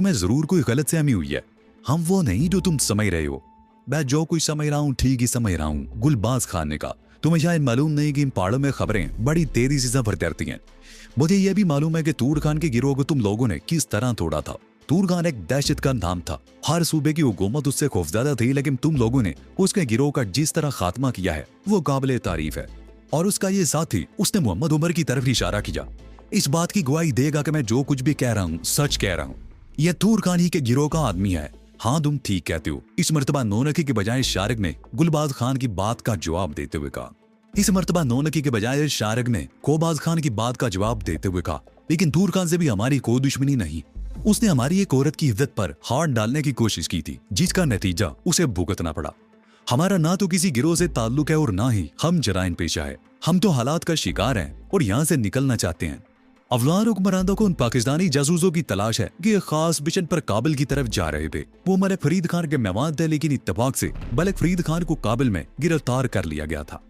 तुम्हें जरूर कोई गलतफहमी हुई है। हम वो नहीं जो तुम समझ रहे हो। मैं जो कुछ समझ रहा हूँ ठीक ही समझ रहा हूँ। गुलबाज खान ने कहा, तुम्हें शायद मालूम नहीं कि इन पहाड़ों में खबरें बड़ी तेजी से सफर करती हैं। मुझे यह भी मालूम है कि तूर खान के गिरोह को तुम लोगों ने किस तरह तोड़ा था। तूर खान एक दहशत का नाम था। हर सूबे की हुकूमत उससे खौफजदा थी, लेकिन तुम लोगों ने उसके गिरोह का जिस तरह खात्मा किया है वो काबिले तारीफ है। और उसका ये साथी, उसने मोहम्मद उमर की तरफ इशारा किया। इस बात की गवाही देगा कि मैं जो कुछ भी कह रहा हूँ सच कह रहा हूँ। यह तूर खान ही के गिरोह का आदमी है। हाँ, तुम ठीक कहते हो। इस मर्तबा नौनकी के बजाय शारिक ने गुलबाज खान की बात का जवाब देते हुए कहा। इस मर्तबा नौनकी के बजाय शारिक ने कोबाज खान की बात का जवाब देते हुए कहा, लेकिन तूर खान से भी हमारी कोई दुश्मनी नहीं। उसने हमारी एक औरत की इज्जत पर हाथ डालने की कोशिश की थी, जिसका नतीजा उसे भुगतना पड़ा। हमारा ना तो किसी गिरोह से ताल्लुक है और ना ही हम जराइम पेशा है। हम तो हालात का शिकार हैं और यहाँ से निकलना चाहते हैं। अफगान हुक्मरानों को उन पाकिस्तानी जासूसों की तलाश है कि एक खास मिशन पर काबिल की तरफ जा रहे थे। वो मलिक फरीद खान के मेहमान थे, लेकिन इत्तेफाक से मलिक फरीद खान को काबिल में गिरफ्तार कर लिया गया था।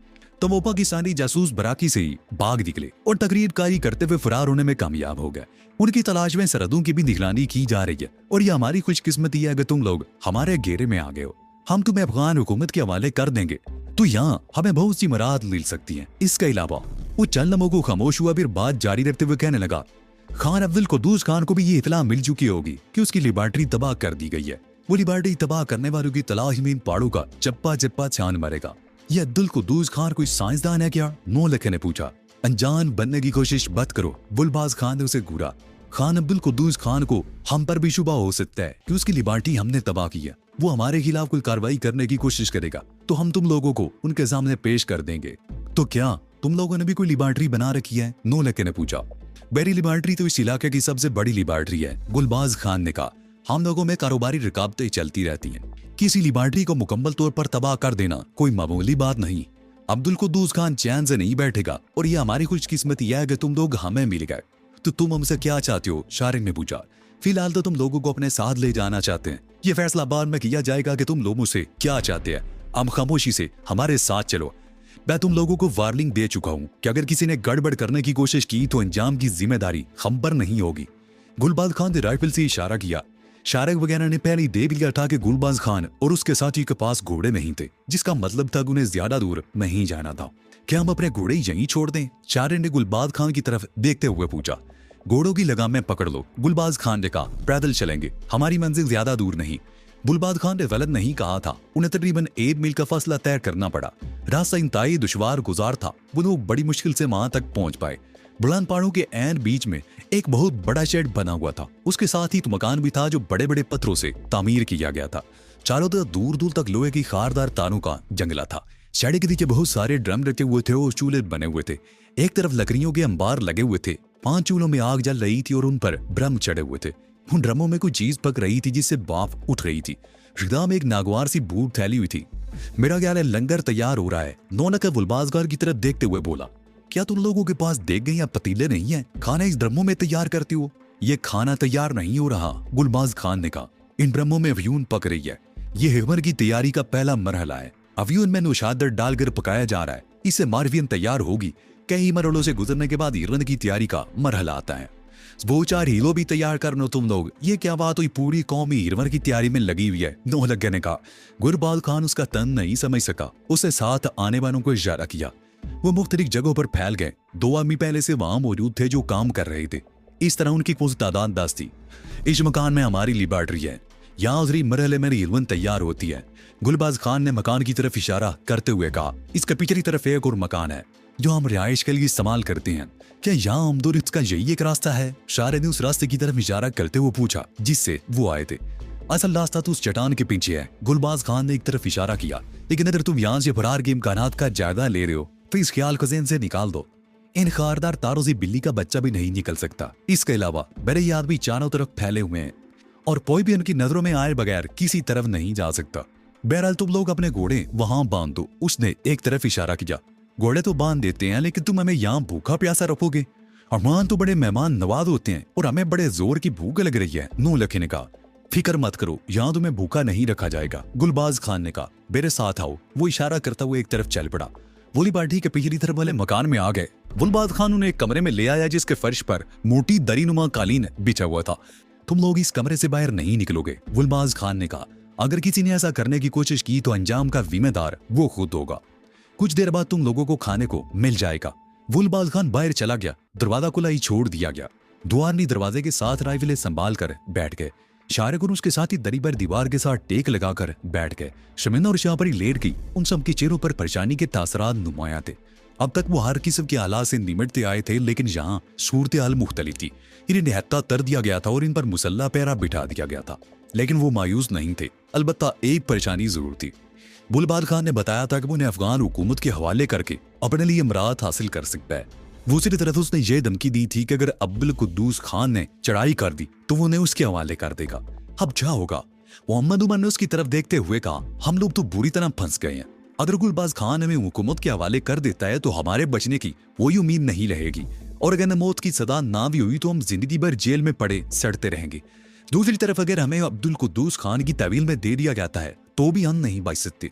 तो वो पाकिस्तानी जासूस बराकी से ही भाग निकले और तकरीरकारी करते हुए फरार होने में कामयाब हो गए। उनकी तलाश में सरहदों की भी निगरानी की जा रही है और ये हमारी खुशकिस्मती है कि तुम लोग हमारे घेरे में आ गए हो। हम तुम्हें अफगान हुकूमत के हवाले कर देंगे, तो यहाँ हमें बहुत सी मराहत मिल सकती हैं। इसके अलावा वो चंद लम्हों को खामोश हुआ, फिर बात जारी रखते हुए कहने लगा, खान अब्दुल कुद्दूस खान को भी ये इतला मिल चुकी होगी कि उसकी लेबॉर्ट्री तबाह कर दी गई है। वो लेबॉर्ट्री तबाह करने वालों की तलाश में इन पहाड़ों का चप्पा चप्पा छान मरेगा। ये अब्दुल कुद्दूस खान कोई साइंसदान है क्या? नौलखे ने पूछा। अनजान बनने की कोशिश मत करो, गुलबाज खान ने उसे घूरा। खान अब्दुल कुद्दूस खान को हम पर भी शुबा हो सकता है कि उसकी लेबॉर्ट्री हमने तबाह की है। वो हमारे खिलाफ कोई कार्रवाई करने की कोशिश करेगा तो हम तुम लोगों को उनके सामने पेश कर देंगे। तो क्या तुम लोगों ने भी कोई लेबॉर्ट्री बना रखी है? नौलखे ने पूछा। मेरी लेबॉर्ट्री तो इस इलाके की सबसे बड़ी लेबॉर्ट्री है, गुलबाज खान ने कहा। हम लोगों में कारोबारी रुकावटें चलती रहती हैं। किसी लेबॉर्ट्री को मुकम्मल तौर पर तबाह कर देना कोई मामूली बात नहीं। अब्दुल कुद्दूस खान चैन से नहीं बैठेगा और ये हमारी खुशकिस्मती है कि तुम लोग हमें मिल गए। तो तुम हमसे क्या चाहते हो? शारिक ने पूछा। फिलहाल तो तुम लोगों को अपने साथ ले जाना चाहते हैं। ये फैसला बाद में किया जाएगा कि तुम लोगों से क्या चाहते हैं। हम खामोशी से हमारे साथ चलो। मैं तुम लोगों को वार्निंग दे चुका हूं कि अगर किसी ने गड़बड़ करने की कोशिश की तो अंजाम की जिम्मेदारी हम पर नहीं होगी। गुलबाज खान ने राइफल से इशारा किया। शारिक वगैरह ने पहले ही देख लिया था कि गुलबाज खान और उसके साथी के पास घोड़े नहीं थे, जिसका मतलब था कि उन्हें ज्यादा दूर नहीं जाना था। क्या हम अपने घोड़े यहीं छोड़ दें? शारिक ने गुलबाज खान की तरफ देखते हुए पूछा। घोड़ों की लगामें पकड़ लो, गुलबाज खान ने कहा। पैदल चलेंगे, हमारी मंजिल ज्यादा दूर नहीं। गुलबाज खान ने गलत नहीं कहा था। उन्हें तकरीबन 1 मील का फासला तय करना पड़ा। रास्ता इंतहाई दुश्वार गुजार था। वो लोग बड़ी मुश्किल से वहां तक पहुंच पाए। बुलंद पहाड़ों के ऐन बीच में एक बहुत बड़ा शेड बना हुआ था। उसके साथ ही मकान भी था जो बड़े बड़े पत्थरों से तामीर किया गया था। चारों तरफ दूर दूर तक लोहे की खारदार तारों का जंगला था। शेड के नीचे बहुत सारे ड्रम रखे हुए थे और चूल्हे बने हुए थे। एक तरफ लकड़ियों के अंबार लगे हुए थे। 5 चूल्हों में आग जल रही थी और उन पर ब्रह्म चढ़े हुए थे। उन ड्रमों में कोई चीज पक रही थी जिससे भाप उठ रही थी। हृदय में एक नागवार सी बूट फैली हुई थी। मेरा ख्याल है लंगर तैयार हो रहा है। नौनक गुलबाजगार की तरफ देखते हुए बोला। क्या तुम लोगों के पास देख गई या पतीले नहीं है? खाना इस ड्रमों में तैयार करती हो? ये खाना तैयार नहीं हो रहा, गुलबाज खान ने कहा। इन ड्रमों में अफ्यून पक रही है। ये हेवर की तैयारी का पहला मरहला है। अफ्यून में नुशादर डालकर पकाया जा रहा है। इससे मारवियन तैयार होगी। कई मरहलों से गुजरने के बाद ईरन की तैयारी का मरहला आता है। वो 4 हीरो भी तैयार करनो तुम लोग। ये क्या बात हुई? पूरी कौम ईरवर की तैयारी में लगी हुई है, नौलखे ने कहा। गुलबाज खान उसका तन नहीं समझ सका। उसे साथ आने वालों को इशारा किया। वो मुख्तलिफ जगहों पर फैल गए। 2 आदमी पहले से वहां मौजूद थे जो काम कर रहे थे। इस तरह उनकी कुल तादाद 10 थी। इस मकान में हमारी लेबॉर्ट्री है। यहाँ उजरी मरहले में ईरवन तैयार होती है। गुलबाज खान ने मकान की तरफ इशारा करते हुए कहा। इसके पिछली तरफ एक और मकान है जो हम रिहाइश के लिए इस्तेमाल करते हैं। क्या यहाँ आमदोर इसका यही एक रास्ता है? शारिक ने उस रास्ते की तरफ इशारा करते हुए पूछा जिससे वो आए थे। असल रास्ता तो उस चट्टान के पीछे है, गुलबाज खान ने एक तरफ इशारा किया। लेकिन अगर तुम यहाँ से फरार के इम्कानात का जायजा ले रहे हो तो इस ख्याल को ज़हन से निकाल दो। इन खारदार तारों से बिल्ली का बच्चा भी नहीं निकल सकता। इसके अलावा मेरे ये आदमी चारों तरफ फैले हुए हैं और कोई भी उनकी नजरों में आए बगैर किसी तरफ नहीं जा सकता। बहरहाल तुम लोग अपने घोड़े वहां बांध दो। उसने एक तरफ इशारा किया। घोड़े तो बांध देते हैं, लेकिन तुम हमें यहाँ भूखा प्यासा रखोगे? और वहां तो बड़े मेहमान नवाज होते हैं और हमें बड़े जोर की भूख लग रही है, नौलखे ने कहा। फिक्र मत करो, यहाँ तुम्हें भूखा नहीं रखा जाएगा, गुलबाज खान ने कहा। मेरे साथ आओ। वो इशारा करता हुआ एक तरफ चल पड़ा। वोली पार्टी के पिछली तरफ वाले मकान में आ गए। गुलबाज खान उन्हें एक कमरे में ले आया जिसके फर्श पर मोटी दरीनुमा कालीन बिछा हुआ था। तुम लोग इस कमरे से बाहर नहीं निकलोगे, गुलबाज खान ने कहा। अगर किसी ने ऐसा करने की कोशिश की तो अंजाम का जिम्मेदार वो खुद होगा। कुछ देर बाद तुम लोगों को खाने को मिल जाएगा। गुलबाज खान बाहर चला गया। दरवाजा खुला ही छोड़ दिया गया। दो आदमी दरवाजे के साथ राइफलें संभाल कर बैठ गए। शारिक और उसके साथ ही दरी पर दीवार के साथ टेक लगाकर बैठ गए। शमीना और शाहपरी लेट गई। उन सबके चेहरों पर परेशानी के तासरात नुमाया थे। अब तक वो हर किस्म के हालात से निमटते आए थे, लेकिन यहाँ सूरत हाल मुख्तलिफ थी। इन्हें निहत्ता कर दिया गया था और इन पर मुसल्ला पैरा बिठा दिया गया था, लेकिन वो मायूस नहीं थे। अलबत्ता एक परेशानी जरूर थी। गुलबाज खान ने बताया था कि वो उन्हें अफगान हुकूमत के हवाले करके अपने लिए इमरात हासिल कर सकता है। दूसरी तरफ उसने ये धमकी दी थी कि अगर अब्दुल कुद्दूस खान ने चढ़ाई कर दी तो वो उन्हें उसके हवाले कर देगा। अब क्या होगा? मोहम्मद उमर ने उसकी तरफ देखते हुए कहा, हम लोग तो बुरी तरह फंस गए हैं। अगर गुलबाज खान हमें हुकूमत के हवाले कर देता है तो हमारे बचने की कोई उम्मीद नहीं रहेगी, और अगर मौत की सजा ना भी हुई तो हम जिंदगी भर जेल में पड़े सड़ते रहेंगे। दूसरी तरफ अगर हमें अब्दुल कुद्दूस खान की तवील में दे दिया जाता है तो भी हम नहीं बच सकते।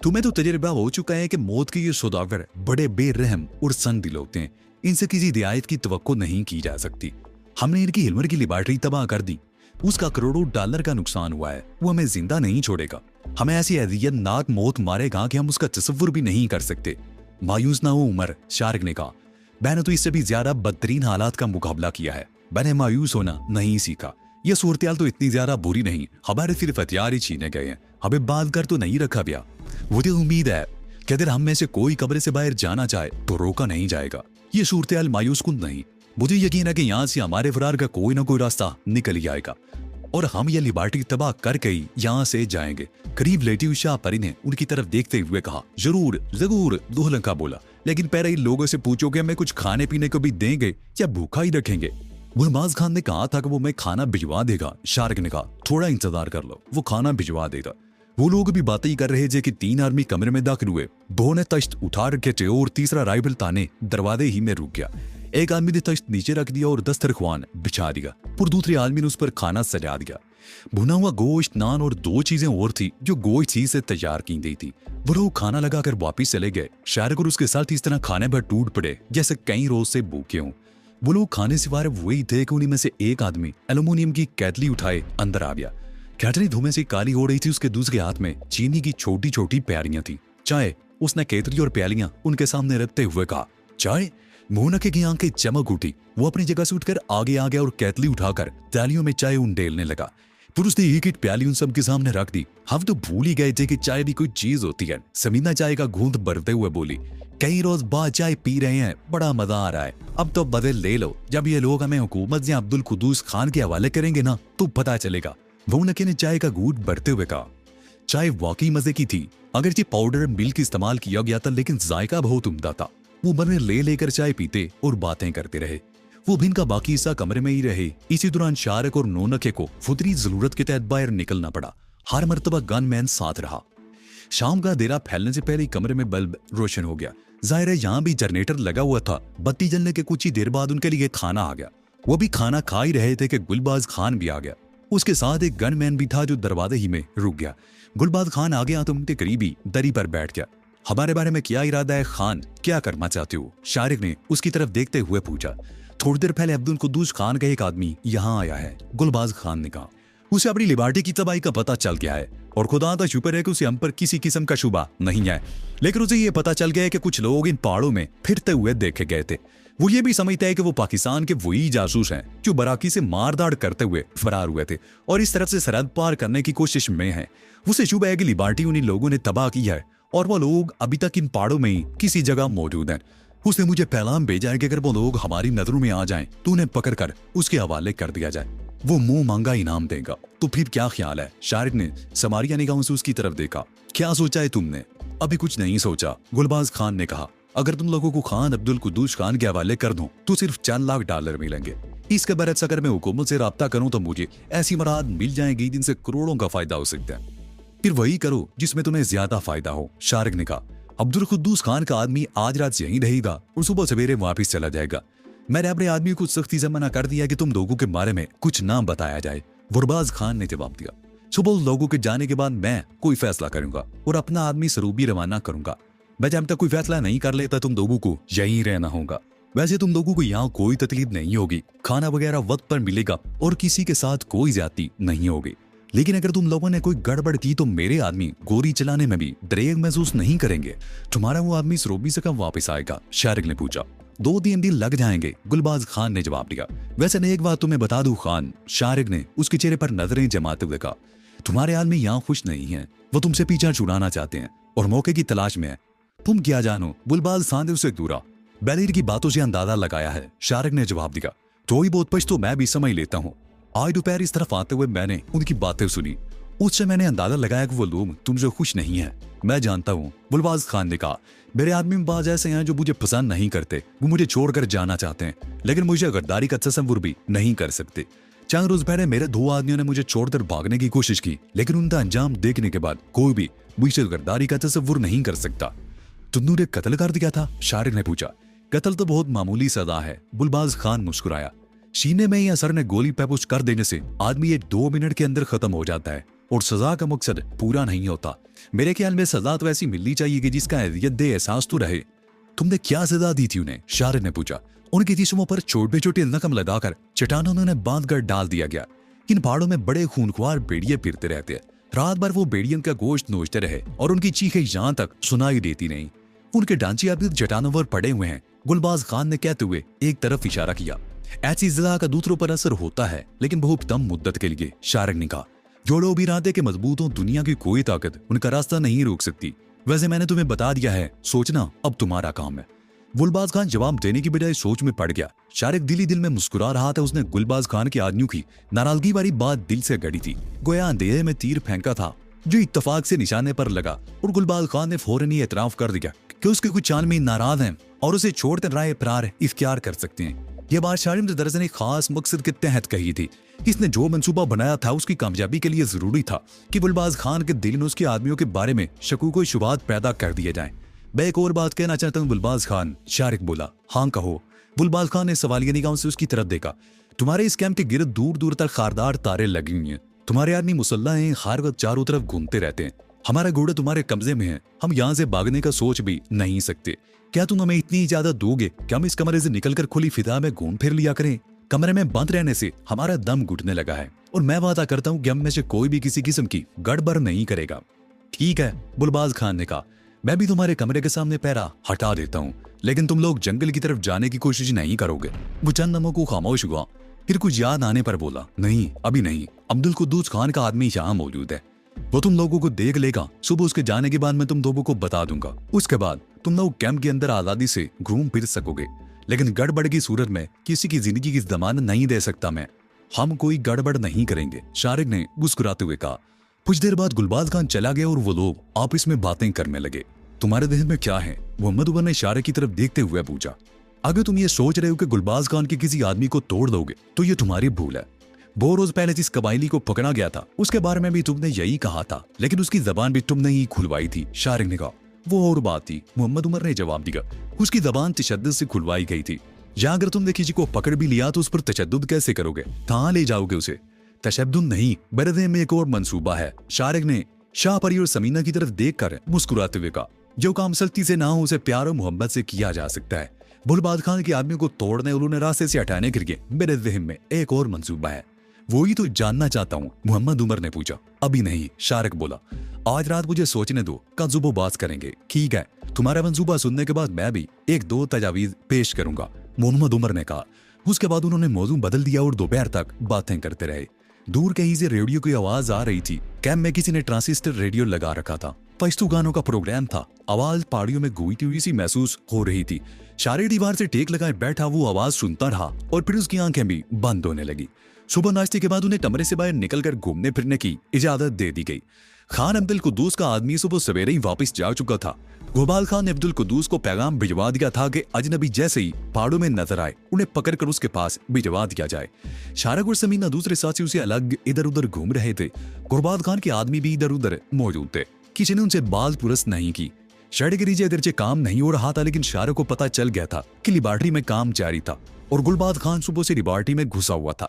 तुम्हें तो तजर्बा हो चुका है कि मौत के ये सौदागर बड़े बेरहम और सन दिल होते हैं। इनसे किसी रियायत की तवक्को नहीं की जा सकती। हमने इनकी हिलमर की लिबार्टरी तबाह कर दी। उसका करोड़ों डॉलर का नुकसान हुआ है। वो हमें जिंदा नहीं छोड़ेगा। हमें ऐसी अजियतनाक मौत मारेगा कि हम उसका तसव्वुर भी नहीं कर सकते। मायूस ना हो उमर, शारिक ने कहा। मैंने तो इससे भी ज्यादा बदतरीन हालात का मुकाबला किया है। मैंने मायूस होना नहीं सीखा। यह सूरत तो इतनी ज्यादा बुरी नहीं। हमारे सिर्फ हथियार ही छीने गए हैं। हमें बांध कर तो नहीं रखा गया। मुझे उम्मीद है कि अगर हम में से कोई कमरे से बाहर जाना चाहे तो रोका नहीं जाएगा। ये सूरत हाल मायूस कुन नहीं। मुझे यकीन है कि यहाँ से हमारे फरार का कोई ना कोई रास्ता निकल ही आएगा और हम ये लिबार्टी तबाह करके ही यहाँ से जाएंगे। करीब लेटी हुई शाहपरी ने उनकी तरफ देखते हुए कहा, जरूर जरूर। दुल्हन बोला, लेकिन पहले इन लोगों से पूछो कि हमें कुछ खाने पीने को भी देंगे या भूखा ही रखेंगे। गुलबाज खान ने कहा था कि वो मैं खाना भिजवा देगा। शारिक ने कहा, थोड़ा इंतजार कर लो, वो खाना भिजवा देगा। वो लोग भी बातें ही कर रहे थे कि तीन आदमी कमरे में दाखिल हुए। दो ने तश्त उठा रखे थे और तीसरा राइफल ताने दरवाजे ही में रुक गया। एक आदमी ने तश्त नीचे रख दिया और दस्तरख्वान बिछा दिया और दूसरे आदमी ने उस पर खाना सजा दिया। भुना हुआ गोश्त, नान और दो चीजें और थी जो गोश्त ही से तैयार की गई थी। वो लोग खाना लगाकर वापिस चले गए। शारिक और उसके साथ इस तरह खाने पर टूट पड़े जैसे कई रोज से भूखे हों। वो लोग खाने से वारे वही थे कि उन्हीं में से एक आदमी एल्यूमिनियम की केतली उठाए अंदर आ गया। केतली धुएं से काली हो रही थी। उसके दूसरे हाथ में चीनी की छोटी छोटी प्यालियां थी। चाय। उसने केतली और प्यालियां उनके सामने रखते हुए कहा, चाय। मोहनके की आंखें चमक उठी। वो अपनी जगह से उठकर आगे आ गया और केतली उठाकर तालियों में चाय उंडेलने लगा। फिर उसने एक एक प्याली उन सबके सामने रख दी। हम तो भूल ही गए थे कि चाय भी कोई चीज होती है। समीना चाय का घूंट भरते हुए बोली, कई रोज बाद चाय पी रहे हैं, बड़ा मजा आ रहा है। अब तो बदल ले लो। जब ये लोग हमें हुकूमत या अब्दुल कुद्दूस खान के हवाले करेंगे ना तो पता चलेगा। मोहनके ने चाय का घूंट भरते हुए कहा, चाय वाकई मजे की थी। अगरचे पाउडर मिल्क इस्तेमाल किया गया था, लेकिन जायका बहुत उम्दा था। वो बने ले लेकर चाय पीते और बातें करते रहे। वो दिन का बाकी हिस्सा कमरे में ही रहे। इसी दौरान शारिक और नोनके को फुतरी जरूरत के तहत बाहर निकलना पड़ा। हर मर्तबा गनमैन साथ रहा। शाम का अंधेरा फैलने से पहले कमरे में बल्ब रोशन हो गया। जाहिर है यहाँ भी जनरेटर लगा हुआ था। बत्ती जलने के कुछ ही देर बाद उनके लिए खाना आ गया। वो भी खाना खा ही रहे थे कि गुलबाज खान भी आ गया। उसके साथ एक गनमैन भी था जो दरवाजे ही में रुक गया। गुलबाज खान आ गया तो उनके करीबी दरी पर बैठ गया। हमारे बारे में क्या इरादा है खान, क्या करना चाहते हो? शारिक ने उसकी तरफ देखते हुए पूछा। थोड़ी देर पहले अब्दुल कुद्दूस खान का एक आदमी यहाँ आया है, गुलबाज खान ने कहा। उसे अपनी लिबार्टी की तबाही का पता चल गया है और खुदा का शुक्र है कि उसे हम पर किसी किस्म का शुबा नहीं है। लेकिन उसे ये पता चल गया है कि कुछ लोग इन पहाड़ों में फिरते हुए देखे गए थे। वो ये भी समझता है कि वो पाकिस्तान के वही जासूस हैं जो बराकी से मारदाड़ करते हुए फरार हुए थे और इस तरफ से सरहद पार करने की कोशिश में है। उसे शुबा है कि लिबार्टी उन्हीं लोगों ने तबाह की है और वो लोग अभी तक इन पहाड़ों में ही किसी जगह मौजूद हैं। उसने मुझे पैगाम भेजा है कि अगर वो लोग हमारी नजरों में आ जाएं तो उन्हें पकड़कर उसके हवाले कर दिया जाए। वो मुंह मांगा इनाम देगा। तो फिर क्या ख्याल है? शारिक ने समारिया निगाहों से उसकी तरफ देखा। क्या सोचा है तुमने? अभी कुछ नहीं सोचा, गुलबाज खान ने कहा। अगर तुम लोगों को खान अब्दुल कुद्दूस खान के हवाले कर दूं तो सिर्फ 4 लाख डॉलर मिलेंगे। इसके बरक्स अगर मैं हुकूमत से राब्ता करूं तो मुझे ऐसी मराद मिल जाएगी जिनसे करोड़ों का फायदा हो सकता है। फिर वही करो जिसमें तुम्हें ज्यादा फायदा हो, शारिक ने कहा। अब्दुल कुद्दूस खान का आदमी आज रात यहीं रहेगा और सुबह सवेरे वापिस चला जाएगा। मैंने अपने आदमी को सख्ती से मना कर दिया कि तुम लोगों के बारे में कुछ ना बताया जाए, गुलबाज खान ने जवाब दिया। सुबह लोगों के जाने के बाद मैं कोई फैसला करूंगा और अपना आदमी सरूबी रवाना करूंगा। मैं जब तक कोई फैसला नहीं कर लेता तुम लोगों को यहीं रहना होगा। वैसे तुम लोगों को यहाँ कोई तकलीफ नहीं होगी, खाना वगैरह वक्त पर मिलेगा और किसी के साथ कोई ज्यादती नहीं होगी। लेकिन अगर तुम लोगों ने कोई गड़बड़ की तो मेरे आदमी गोली चलाने में भी डर महसूस नहीं करेंगे। तुम्हारा वो आदमी सरोबी से कब वापस आएगा? शारिक ने पूछा। 2-3 दिन लग जाएंगे, गुलबाज खान ने जवाब दिया। वैसे मैं एक बात तुम्हें बता दूं खान, शारिक ने उसके चेहरे पर नजरें जमाते हुए कहा, तुम्हारे आदमी यहाँ खुश नहीं है, वो तुमसे पीछा छुड़ाना चाहते हैं और मौके की तलाश में है। तुम क्या जानो? गुलबाज खान ने उसे दूरा बैलेर की बातों से अंदाजा लगाया है, शारिक ने जवाब दिया। थोड़ी बहुत पछ तो मैं भी समझ लेता हूँ। आज दोपहर इस तरफ आते हुए मैंने उनकी बातें सुनी, उससे मैंने अंदाजा लगाया कि वो लोग तुमसे खुश नहीं है। मैं जानता हूँ, गुलबाज खान ने कहा। मेरे आदमी में बाज ऐसे हैं जो मुझे पसंद नहीं करते, वो मुझे छोड़कर जाना चाहते हैं, लेकिन मुझे गद्दारी का तसव्वुर भी नहीं कर सकते। चंद रोज पहले मेरे 2 आदमियों ने मुझे छोड़कर भागने की कोशिश की, लेकिन उनका अंजाम देखने के बाद कोई भी मुझसे गद्दारी का तसव्वुर नहीं कर सकता। तुमने कत्ल कर दिया था? शारिक ने पूछा। कत्ल तो बहुत मामूली सजा है, गुलबाज खान मुस्कुराया। सीने में या सर ने गोली पेपुश कर देने से आदमी ये 2 मिनट के अंदर खत्म हो जाता है और सजा का मकसद पूरा नहीं होता। मेरे ख्याल में सजा तो ऐसी मिलनी चाहिए कि जिसका यद्दे एहसास तो रहे। तुमने क्या सजा दी थी उन्हें? शारिक ने पूछा। उनकी जिस्मों पर छोटे छोटे नकम लगाकर चट्टानों ने बांध कर डाल दिया गया। इन पहाड़ों में बड़े खूनख्वार भेड़िए फिरते रहते हैं। रात भर वो भेड़ियों का गोश्त नोचते रहे और उनकी चीखें यहाँ तक सुनाई देती नहीं। उनके ढांचे अभी चट्टानों पर पड़े हुए हैं, गुलबाज खान ने कहते हुए एक तरफ इशारा किया। ऐसी सजा का दूसरों पर असर होता है, लेकिन बहुत कम मुद्दत के लिए, शारिक ने कहा। जो लोग इरादे के मजबूत हों, दुनिया की कोई ताकत उनका रास्ता नहीं रोक सकती। वैसे मैंने तुम्हें बता दिया है, सोचना अब तुम्हारा काम है। गुलबाज खान जवाब देने की बजाय सोच में पड़ गया। शारिक दिल ही दिल में मुस्कुरा रहा था। उसने गुलबाज खान के आदमियों की नाराजगी वाली बात दिल से गढ़ी थी। गोया अंधेरे में तीर फेंका था जो इत्तफाक से निशाने पर लगा और गुलबाज खान ने फौरन ही एतराफ कर दिया कि उसके कुछ आदमी नाराज हैं और उसे छोड़कर राय फरार इख्तियार कर सकते हैं। यह बात शारिक ने दरअसल एक खास मकसद के तहत कही थी। इसने जो मंसूबा बनाया था उसकी कामयाबी के लिए जरूरी था कि गुलबाज खान के दिल में उसके आदमियों के बारे में शकूक शुबात पैदा कर दिए जाएं। मैं एक और बात कहना चाहता हूँ गुलबाज खान, शारिक बोला। हाँ कहो। गुलबाज खान ने सवालिया निगाहों से उसकी तरफ देखा। तुम्हारे इस कैंप के गिर्द दूर दूर तक खारदार तारे लगी हुई हैं। तुम्हारे आदमी मुसल्ला हैं, हर वक्त चारों तरफ घूमते रहते हैं। हमारा घोड़ा तुम्हारे कब्जे में है, हम यहाँ से भागने का सोच भी नहीं सकते। क्या तुम हमें इतनी इजाजत दोगे कि हम इस कमरे से निकलकर खुली फिजा में घूम फिर लिया करें? कमरे में बंद रहने से हमारा दम घुटने लगा है और मैं वादा करता हूँ कि हम में से कोई भी किसी किस्म की गड़बड़ नहीं करेगा। ठीक है, गुलबाज खान ने कहा। मैं भी तुम्हारे कमरे के सामने पैरा हटा देता हूँ, लेकिन तुम लोग जंगल की तरफ जाने की कोशिश नहीं करोगे। वो चंद लम्हों को खामोश हुआ, फिर कुछ याद आने पर बोला, नहीं अभी नहीं, अब्दुल कुद्दूस खान का आदमी यहाँ मौजूद है, वो तुम लोगों को देख लेगा। सुबह उसके जाने के बाद मैं तुम लोगों को बता दूंगा। उसके बाद तुम लोग कैंप के अंदर आजादी से घूम फिर सकोगे, लेकिन गड़बड़ की सूरत में किसी की जिंदगी की जमानत नहीं दे सकता मैं। हम कोई गड़बड़ नहीं करेंगे, शारिक ने मुस्कुराते हुए कहा। कुछ देर बाद गुलबाज खान चला गया और वो लोग आपस में बातें करने लगे। तुम्हारे दिल में क्या है? मोहम्मद उमर ने शारिक की तरफ देखते हुए पूछा। अगर तुम ये सोच रहे हो कि गुलबाज खान के किसी आदमी को तोड़ दोगे तो ये तुम्हारी भूल है। 2 रोज पहले जिस कबायली को पकड़ा गया था उसके बारे में भी तुमने यही कहा था, लेकिन उसकी जबान भी तुमने ही खुलवाई थी, शारिक ने कहा। वो और बात थी, मोहम्मद उमर ने जवाब दिया। उसकी जबान तशद्दुद से खुलवाई गई थी। या अगर तुमने किसी को पकड़ भी लिया तो उस पर तशद्दुद कैसे करोगे? कहाँ ले जाओगे उसे? तशद्दुद नहीं, बरदे में एक और मंसूबा है, शारिक ने शाहपरी और समीना की तरफ देखकर मुस्कुराते हुए कहा। जो काम सख्ती से ना हो उसे प्यार और मोहब्बत से किया जा सकता है। गुलबाज खान के आदमी को तोड़ने और उन्हें रास्ते से हटाने के लिए मेरे ज़हन में एक और मंसूबा है। वो ही तो जानना चाहता हूँ, मोहम्मद उमर ने पूछा। अभी नहीं, शारिक बोला। आज रात मुझे सोचने दो, कल सुबह बात करेंगे। ठीक है, तुम्हारा मंसूबा सुनने के बाद मैं भी 1-2 तजावीज पेश करूंगा, मोहम्मद उमर ने कहा। उसके बाद उन्होंने मौजू बदल दिया और दोपहर तक बातें करते रहे। दूर कहीं से रेडियो की आवाज आ रही थी। कैंप में किसी ने ट्रांसिस्टर रेडियो लगा रखा था। पश्तो गानों का प्रोग्राम था। आवाज पहाड़ियों में गूंजती हुई सी महसूस हो रही थी। शारिक दीवार से टेक लगाए बैठा वो आवाज सुनता रहा और फिर उसकी आंखें भी बंद होने लगी। सुबह नाश्ते के बाद उन्हें कमरे से बाहर निकलकर घूमने फिरने की इजाजत दे दी गई। खान अब्दुल कुद्दूस का आदमी सुबह सवेरे ही वापस जा चुका था। गुलबाज खान ने अब्दुल कुद्दूस को पैगाम भिजवा दिया था कि अजनबी जैसे ही पहाड़ों में नजर आए उन्हें पकड़कर उसके पास भिजवा दिया जाए। शारिक और समीना दूसरे साथियों से अलग इधर उधर घूम रहे थे। गुलबाज खान के आदमी भी इधर उधर मौजूद थे। किसी ने उनसे बाल पुरस्त नहीं की। शारिक के नीचे इधर से काम नहीं हो रहा था, लेकिन शारिक को पता चल गया था कि लिबार्ट्री में काम जारी था और गुलबाज खान सुबह से लिबार्ट्री में घुसा हुआ था।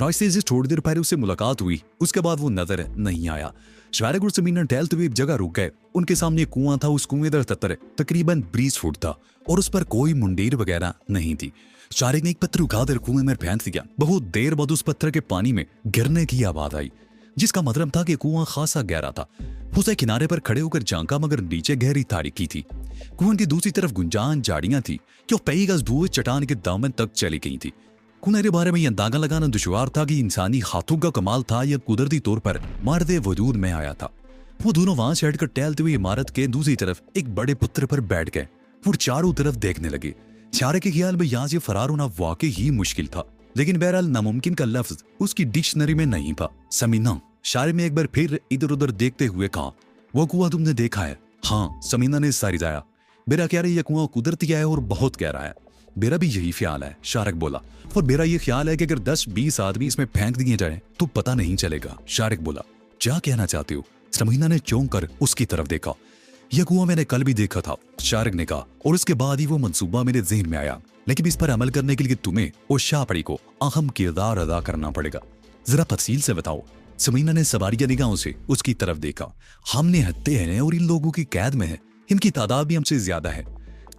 रास्ते से थोड़ी देर पहले उससे मुलाकात हुई, उसके बाद वो नजर नहीं आया। शारिक और समीना टहलते हुए एक जगह रुक गए। उनके सामने एक कुआं था, उस कुएं का तत्तर तकरीबन 20 फुट था और उस पर कोई मुंडेर वगैरह नहीं थी। शारिक ने एक पत्थर उठाकर कुएं में फेंक दिया। बहुत देर बाद उस पत्थर के पानी में गिरने की आवाज आई, जिसका मतलब था कि कुआं खासा गहरा था। उसे किनारे पर खड़े होकर झांका, मगर नीचे गहरी तारीकी थी। कुआं की दूसरी तरफ गुंजान झाड़ियां थी जो कई गज दूर चट्टान के दामन तक चली गई थी। कुएं के बारे में यह अंदाजा लगाना दुश्वार था कि इंसानी हाथों का कमाल था या कुदरती तौर पर मर्द वजूद में आया था। वो दोनों वहां से हटकर टहलते हुए इमारत के दूसरी तरफ एक बड़े पत्थर पर बैठ गए। वो चारों तरफ देखने लगे। शारिक के ख्याल में यहाँ से फरार होना वाकई ही मुश्किल था, लेकिन बहरहाल नामुमकिन का लफ्ज उसकी डिक्शनरी में नहीं था। समीना, शारिक ने एक बार फिर इधर उधर देखते हुए कहा, वो कुआं तुमने देखा है? हाँ, समीना ने सारी जाया। मेरा ख्याल है यह कुआं कुदरती है और बहुत गहरा है। मेरा भी यही ख्याल है, शारिक बोला। और मेरा यह ख्याल है कि अगर 10-20 आदमी इसमें फेंक दिए जाए तो पता नहीं चलेगा, शारिक बोला। क्या कहना चाहते हो? समीना ने चौंक कर उसकी तरफ देखा। यह कुआं मैंने कल भी देखा था, शारिक ने कहा, और उसके बाद ही वो मंसूबा मेरे ज़हन में आया। लेकिन इस पर अमल करने के लिए तुम्हें और शाहपरी को अहम किरदार अदा करना पड़ेगा। जरा तफसील से बताओ। समीना ने सवारिया निगाहों से उसकी तरफ देखा। हमने हत्ते हैं और इन लोगों की कैद में है। इनकी तादाद भी हमसे ज्यादा है।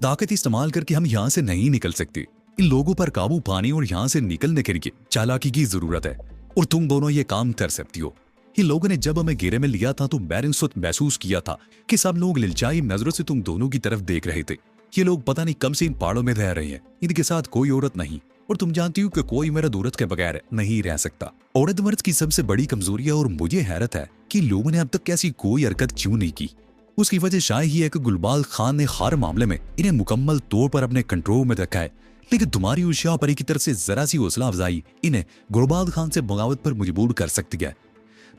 ताकत इस्तेमाल करके हम यहाँ से नहीं निकल सकते। इन लोगों पर काबू पाने और यहाँ से निकलने के लिए चालाकी की जरूरत है, और तुम दोनों ये काम कर सकती हो। इन लोगों ने जब हमें घेरे में लिया था तो मैंने उस वक्त महसूस किया था कि सब लोग लिलचाई नजरों से तुम दोनों की तरफ देख रहे थे। ये लोग पता नहीं कब से इन पहाड़ों में रह रहे हैं। इनके साथ कोई औरत नहीं, और तुम जानती हो कि कोई मेरा औरत के बगैर नहीं रह सकता। औरत मर्द की सबसे बड़ी कमजोरी है, और मुझे हैरत है कि लोगों ने अब तक ऐसी कोई हरकत क्यों नहीं की। उसकी वजह शायद ही है कि गुलबाज खान ने हर मामले में इन्हें मुकम्मल तौर पर अपने कंट्रोल में रखा है। लेकिन तुम्हारी उस शाहपरी की तरफ से जरा सी हौसला अफजाई इन्हें गुलबाज खान से बगावत पर मजबूर कर सकती है।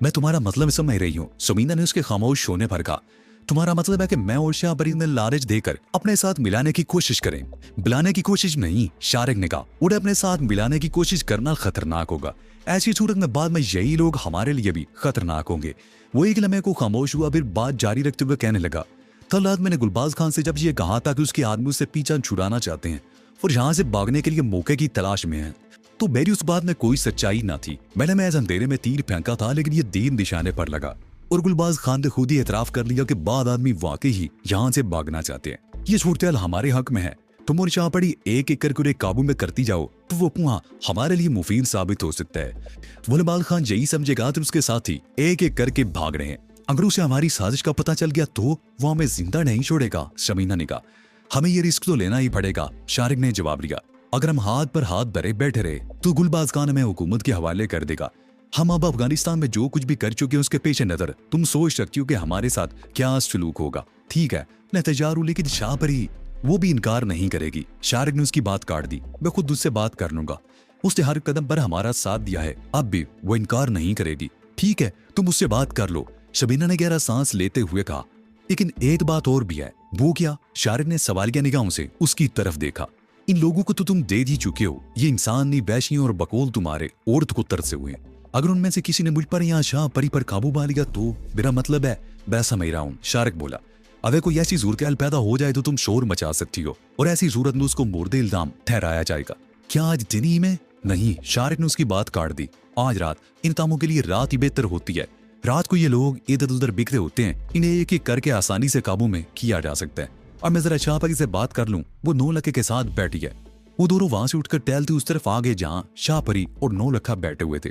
मैं तुम्हारा मतलब समझ रही हूँ, समीना ने उसके खामोश होने पर कहा। तुम्हारा मतलब है कि मैं और शाहपरी ने लालच देकर अपने साथ मिलाने की कोशिश करें? बुलाने की कोशिश नहीं, शारिक ने कहा। उन्हें अपने साथ मिलाने की कोशिश करना खतरनाक होगा। ऐसी सूरत में बाद में यही लोग हमारे लिए भी खतरनाक होंगे। वो एक लम्हे को खामोश हुआ, फिर बात जारी रखते हुए कहने लगा। कल रात मैंने गुलबाज खान से जब ये कहा था कि उसके आदमी उससे पीछा छुड़ाना चाहते हैं और यहाँ से भागने के लिए मौके की तलाश में है, तो मेरी उस बात में कोई सच्चाई ना थी। मैंने महज अंधेरे में तीर फेंका था, लेकिन ये दीन निशाने पर लगा, और गुलबाज खान ने खुद ही एतराफ कर लिया कि बाद आदमी वाकई ही यहाँ से भागना चाहते हैं। ये सूरत हमारे हक में है। तुम और शाहपरी एक एक करके उन्हें काबू में करती जाओ तो वो कुआं हमारे लिए मुफीद साबित हो सकता है। गुलबाज खान यही समझेगा तो उसके साथी एक एक करके भाग रहे हैं। अगर उसे हमारी साजिश का पता चल गया तो वो हमें जिंदा नहीं छोड़ेगा, समीना ने कहा। हमें ये रिस्क तो लेना ही पड़ेगा, शारिक ने जवाब दिया। अगर हम हाथ पर हाथ धरे बैठे रहे तो गुलबाज खान हमें हुकूमत के हवाले कर देगा। हम अब अफगानिस्तान में जो कुछ भी कर चुके हैं उसके पेश नजर तुम सोच सकती हो कि हमारे साथ क्या सलूक होगा। ठीक है, मैं तैयार हूं, लेकिन शाहपरी वो भी इनकार नहीं करेगी। शारिक ने उसकी बात काट दी। मैं खुद उससे बात कर लूंगा। उसने हर कदम पर हमारा साथ दिया है, अब भी वो इनकार नहीं करेगी। ठीक है, तुम उससे बात कर लो, शबीना ने गहरा सांस लेते हुए कहा। लेकिन एक बात और भी है। वो क्या? शारिक ने सवालिया निगाहों से उसकी तरफ देखा। इन लोगों को तो तुम दे ही चुके हो। ये इंसान नहीं, वैशियों और बकौल तुम्हारे औरत को तरसे हुए। अगर उनमें से किसी ने मुझ पर या शाहपरी पर काबू पा लिया तो मेरा मतलब है, मैं समझ रहा हूं, शारिक बोला। अगर कोई ऐसी सूरत पैदा हो जाए तो तुम शोर मचा सकती हो, और ऐसी सूरत में उसको मुर्दे इल्जाम ठहराया जाएगा। क्या आज दिन ही में? नहीं, शारिक ने उसकी बात काट दी। आज रात इन कामों के लिए रात ही बेहतर होती है। रात को ये लोग इधर उधर बिखरे होते हैं, इन्हें एक एक करके आसानी से काबू में किया जा सकता है। और मैं जरा शाहपरी से बात कर लूं। वो 9 लखे के साथ बैठी है। वो दोनों वहां से उठकर टहलते उस तरफ आ गए जहां शाहपरी और 9 लखा बैठे हुए थे।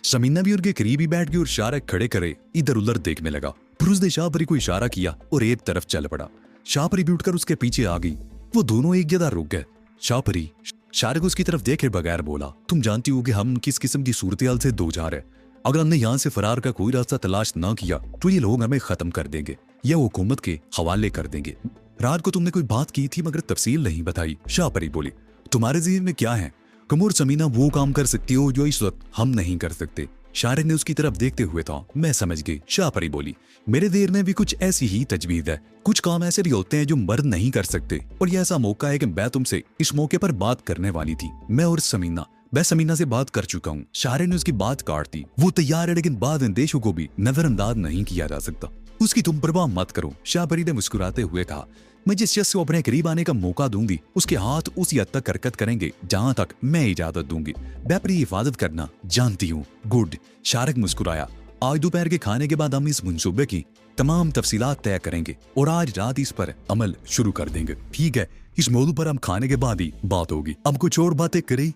समीना भी उनके करीब ही बैठ गई और शारिक खड़े करे इधर उधर देखने लगा। फिर उसने शाहपरी को इशारा किया और एक तरफ चल पड़ा। शाहपरी भी उठकर उसके पीछे आ गई। वो दोनों एक जगह रुक गए। शाहपरी, शारिक उसकी तरफ देखे बगैर बोला, तुम जानती हो कि हम किस किस्म की सूरत-ए-हाल से दो जा रहे हैं। अगर हमने यहाँ से फरार का कोई रास्ता तलाश ना किया तो ये लोग हमें खत्म कर देंगे या हुकूमत के हवाले कर देंगे। रात को तुमने कोई बात की थी मगर तफसील नहीं बताई, शाहपरी बोली। तुम्हारे ज़हन में क्या है? तुम और समीना वो काम कर सकती हो जो इस वक्त हम नहीं कर सकते। शारिक ने उसकी तरफ देखते हुए था। मैं समझ गई, शाहपरी बोली। मेरे देर में भी कुछ ऐसी ही तजवीज़ है। कुछ काम ऐसे भी होते हैं जो मर्द नहीं कर सकते, और यह ऐसा मौका है कि मैं तुमसे इस मौके पर बात करने वाली थी। मैं और समीना, मैं समीना से बात कर चुका हूँ। शारिक ने उसकी बात काट दी। वो तैयार है, लेकिन बाद अंदेशों को भी नजरअंदाज नहीं किया जा सकता। उसकी तुम परवाह मत करो, शाहपरी ने मुस्कुराते हुए कहा। मैं जिस शख्स को अपने करीब आने का मौका दूंगी उसके हाथ उसी हद तक हरकत करेंगे जहां तक मैं इजाजत दूंगी। मैं अपनी हिफाजत करना जानती हूँ। गुड। शारिक मुस्कुराया। आज दोपहर के खाने के बाद हम इस मंसूबे की तमाम तफसीलात तय करेंगे और आज रात इस पर अमल शुरू कर देंगे। ठीक है, इस मौजू पर हम खाने के बाद ही बात होगी। अब कुछ और बातें करें।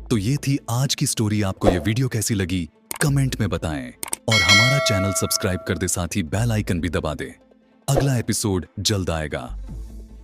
तो ये थी आज की स्टोरी। आपको ये वीडियो कैसी लगी कमेंट में बताएं और हमारा चैनल सब्सक्राइब कर दे, साथ ही बेल आइकन भी दबा दें। अगला एपिसोड जल्द आएगा।